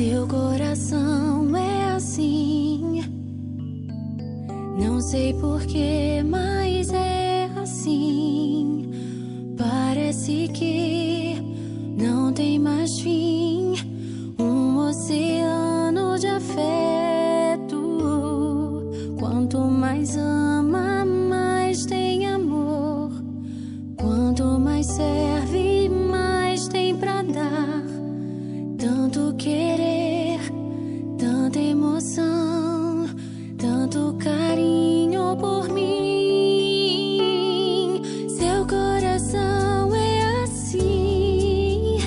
Seu coração é assim, não sei porquê, mas é assim. Parece que não tem mais fim, um oceano de afeto. Quanto mais ama, mais tem amor. Quanto mais serve, mais tem pra dar. Tanto querer, tanta emoção, tanto carinho por mim. Seu coração é assim,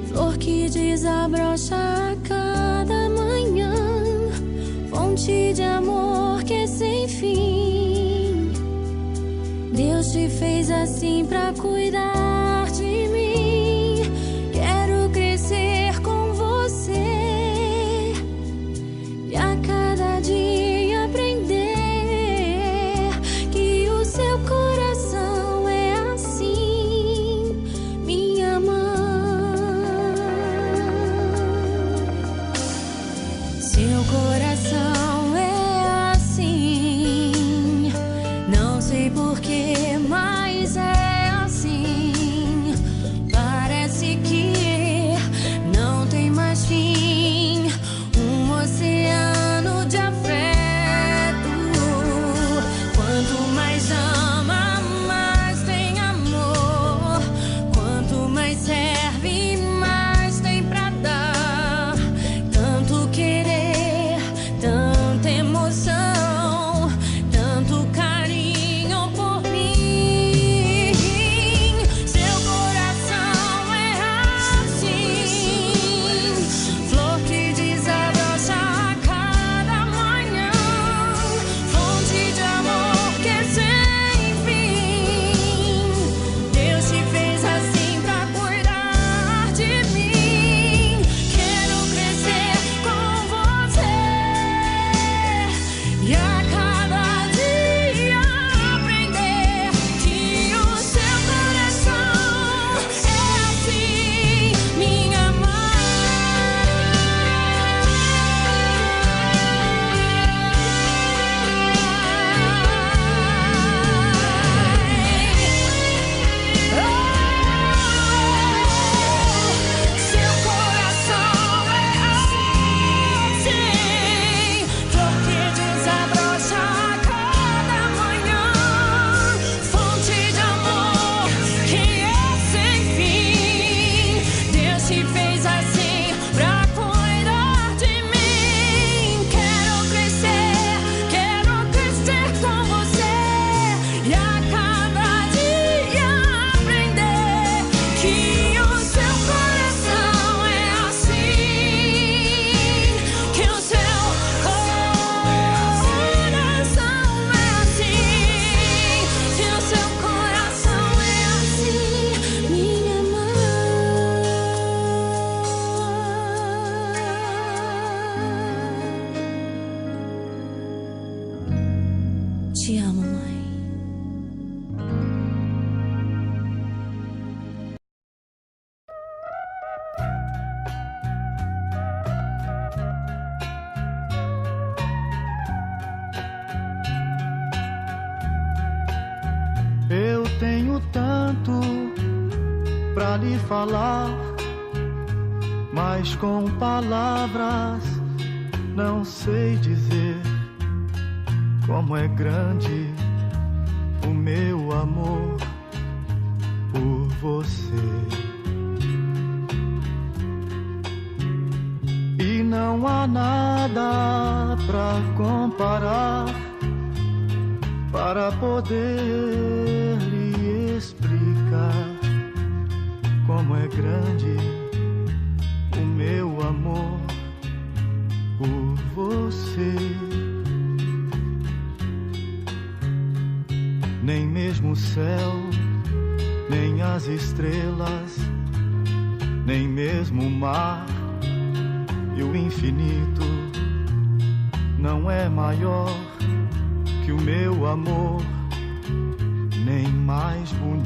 flor que desabrocha a cada manhã, fonte de amor que é sem fim. Deus te fez assim pra cuidar de mim. Quero crescer com você e a cada dia aprender que o seu coração é assim, minha mãe. Seu coração é assim, não sei porquê, mas é assim. Parece que não tem mais fim, um oceano de afeto. Quanto mais ama, mais tem amor. Quanto mais serve, mais tem pra dar. Tanto querer, tanta emoção, tanto carinho por mim. Seu coração é assim, flor que desabrocha a cada manhã, fonte de amor que é sem fim. Deus te fez assim pra cuidar de mim. Quero crescer com você e a cada dia aprender que o seu coração é assim, minha mãe. Seu coração é assim, flor que desabrocha a cada manhã, fonte de amor que é sem fim. Deus te fez assim pra cuidar de mim. Quero crescer com você e a cada dia aprender que o seu coração é assim, que o seu coração é assim, que o seu coração é assim, minha mãe. Te amo, mãe. Eu tenho tanto pra lhe falar, mas com palavras não sei dizer como é grande o meu amor por você. E não há nada pra comparar para poder lhe explicar como é grande o meu amor por você. Nem mesmo o céu, nem as estrelas, nem mesmo o mar e o infinito não é maior que o meu amor, nem mais bonito.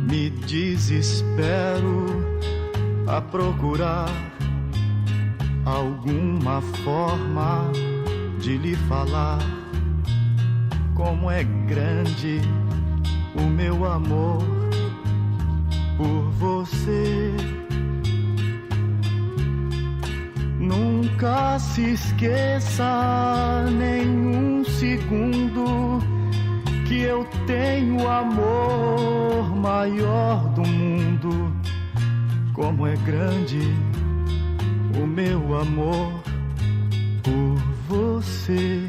Me desespero a procurar alguma forma de lhe falar como é grande o meu amor por você. Nunca se esqueça nenhum segundo que eu tenho o amor maior do mundo. Como é grande o meu amor por você.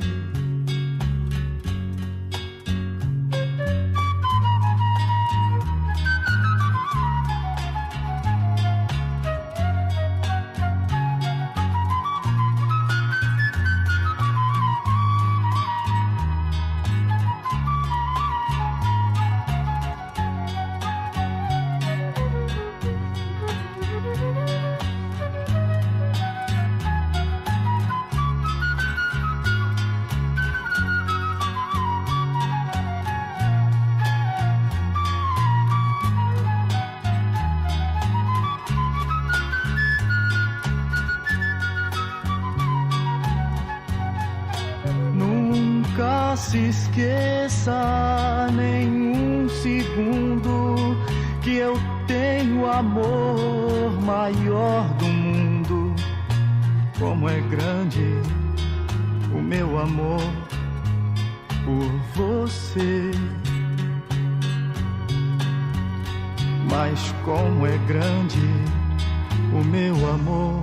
Nunca se esqueça nenhum segundo que eu tenho o amor maior do mundo. Como é grande o meu amor por você. Mas como é grande o meu amor